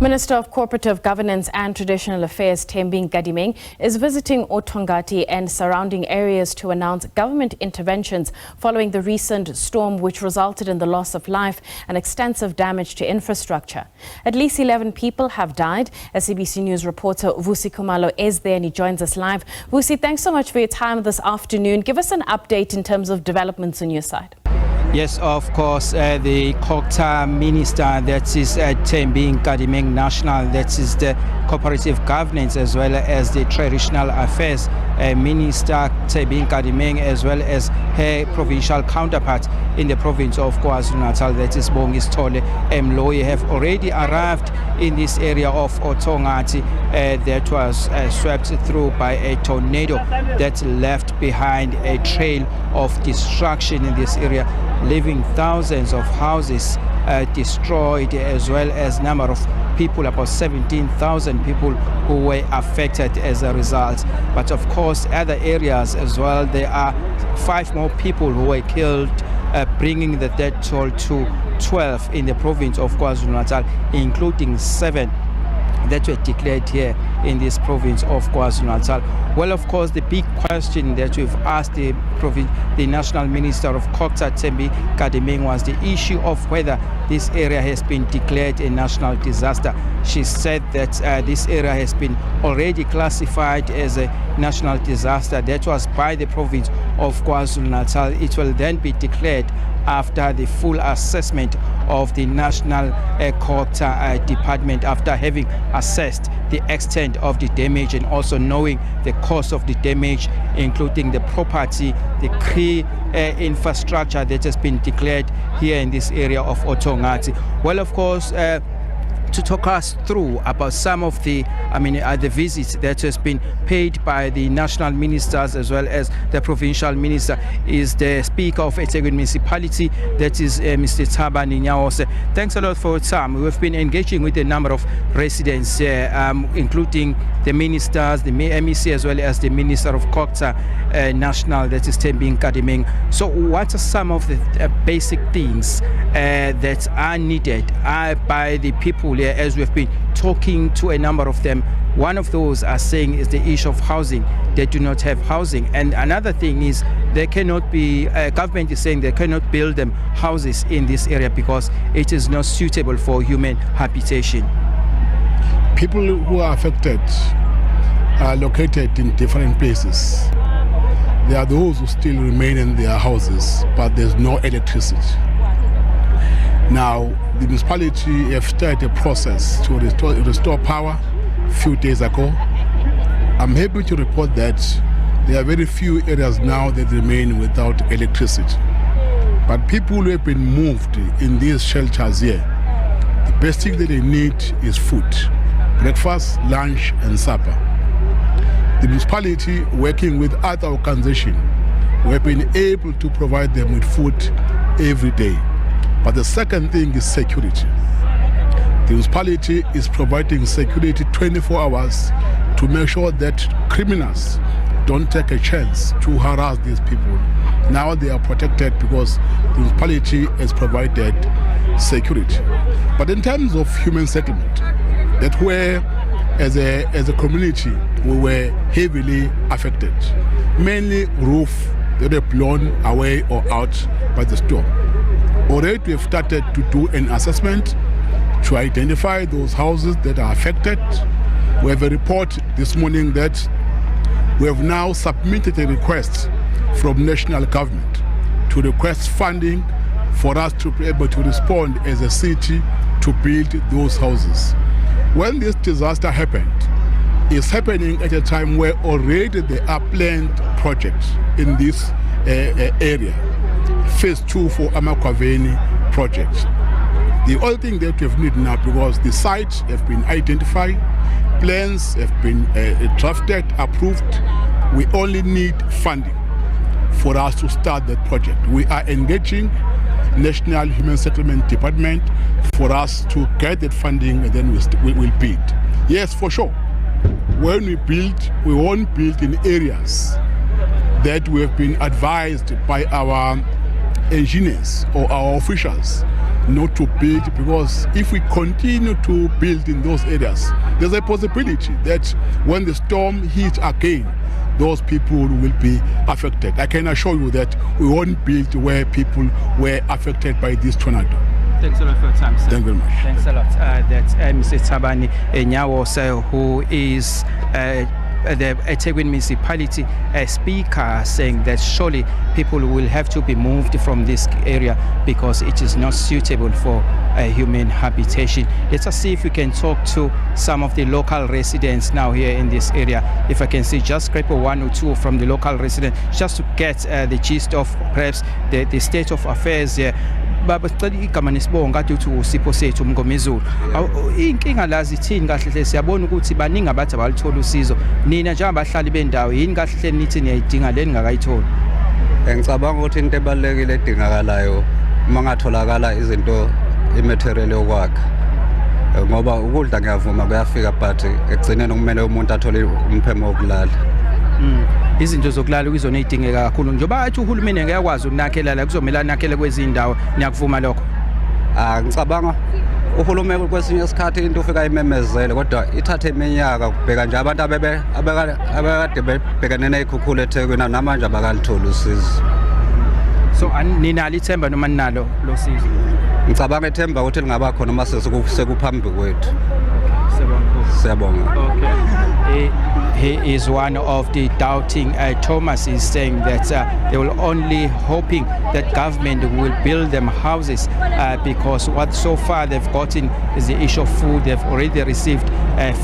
Minister of Cooperative Governance and Traditional Affairs Thembi Nkadimeng is visiting oThongathi and surrounding areas to announce government interventions following the recent storm which resulted in the loss of life and extensive damage to infrastructure. At least 11 people have died. SABC News reporter Vusi Khumalo is there and he joins us live. Vusi, thanks so much for your time this afternoon. Give us an update in terms of developments on your side. Yes, of course, the COGTA minister, that is Thembi Nkadimeng National, that is the Cooperative Governance as well as the Traditional Affairs Minister Thembi Nkadimeng, as well as her provincial counterpart in the province of KwaZulu-Natal, that is Bongisithole Mloyi, have already arrived in this area of oThongathi that was swept through by a tornado that left behind a trail of destruction in this area, leaving thousands of houses destroyed, as well as number of people, about 17,000 people who were affected as a result. But of course, other areas as well, there are 5 more people who were killed, bringing the death toll to 12 in the province of KwaZulu-Natal, including 7 that were declared here in this province of KwaZulu-Natal. Well, of course, the big question that we've asked the National Minister of COGTA, Thembi Nkadimeng, was the issue of whether this area has been declared a national disaster. She said that this area has been already classified as a national disaster. That was by the province of KwaZulu-Natal. It will then be declared after the full assessment of the National COGTA department, after having assessed the extent of the damage and also knowing the cost of the damage, including the property, the key infrastructure that has been declared here in this area of oThongathi. Well, of course, to talk us through about some of the visits that has been paid by the national ministers as well as the provincial minister is the Speaker of Ethekwini Municipality, that is Mr. Thabani Nyawose. Thanks a lot for your time. We've been engaging with a number of residents here, including the ministers, the MEC, as well as the Minister of COGTA National, that is Thembi Nkadimeng. So what are some of the basic things that are needed by the people here, as we've been talking to a number of them? One of those are saying is the issue of housing. They do not have housing. And another thing is there cannot be, government is saying they cannot build them houses in this area because it is not suitable for human habitation. People who are affected are located in different places. There are those who still remain in their houses, but there's no electricity. Now, the municipality have started a process to restore power a few days ago. I'm happy to report that there are very few areas now that remain without electricity. But people who have been moved in these shelters here, the best thing that they need is food, breakfast, lunch, and supper. The municipality, working with other organizations, we have been able to provide them with food every day. But the second thing is security. The municipality is providing security 24 hours to make sure that criminals don't take a chance to harass these people. Now they are protected because the municipality has provided security. But in terms of human settlement, that where as a community we were heavily affected, mainly roof that were blown away or out by the storm. Already we have started to do an assessment to identify those houses that are affected. We have a report this morning that we have now submitted a request from national government to request funding for us to be able to respond as a city to build those houses. When this disaster happened, it's happening at a time where already there are planned projects in this area. Phase 2 for Ethekwini project. The only thing that we have need now, because the sites have been identified, plans have been drafted, approved, we only need funding for us to start that project. We are engaging National Human Settlement Department for us to get that funding, and then we will build. Yes, for sure. When we build, we won't build in areas that we have been advised by our engineers or our officials not to build, because if we continue to build in those areas, there's a possibility that when the storm hits again, those people will be affected. I can assure you that we won't build where people were affected by this tornado. Thanks a lot for your time, sir. Thank you very much. Thanks a lot. That's Mr. Thabani Nyawose, who is the Ethekwini Municipality Speaker, saying that surely people will have to be moved from this area because it is not suitable for human habitation. Let us see if we can talk to some of the local residents now here in this area. If I can see just grab one or two from the local residents, just to get the gist of perhaps the state of affairs here. Baba sicela igama nesibongo kade uthi uSipho sethu uMngomezulu. Inkinga la zithini kahle hle siyabona ukuthi baningi abathi abalithola usizo. Nina njengabahlali bendawo yini kahle hle nithi niyayidinga leni ngakayithola? Ngicabanga ukuthi into ebalekile edingakalayo mangatholakala izinto imaterial yokwakha. Ngoba ukudla ngiyavuma kuyafika but ekugcineni kumele umuntu athole umphemo wokulala. Izinto zokulala kuzona idingeka kakhulu njengoba athi uhulumeni ngiyakwazi ukunakhela la kuzomela nakhele kwezindawo niyakuvuma lokho. Ngicabanga uhulumeni kwesinye isikhathi into ufika imemezele kodwa ithathe iminyaka kubheka nje abantu abekade bebhekane nezikhukhula eThekwini namanje abakalithola usizo. So ninalo ithemba noma ninalo lo sizo? Ngicabanga ithemba ukuthi lingaba khona uma sekuphambi kwethu. Siyabonga. Okay. He is one of the doubting Thomas is saying that they will only hoping that government will build them houses because what so far they've gotten is the issue of food. They've already received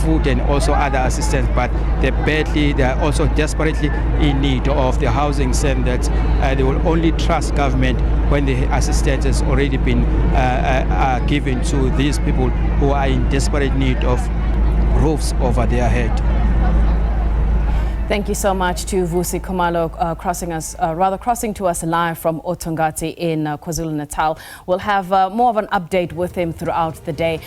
food and also other assistance, but they're also desperately in need of the housing, saying that they will only trust government when the assistance has already been given to these people who are in desperate need of roofs over their head. Thank you so much to Vusi Khumalo crossing to us live from oThongathi in KwaZulu-Natal. We'll have more of an update with him throughout the day.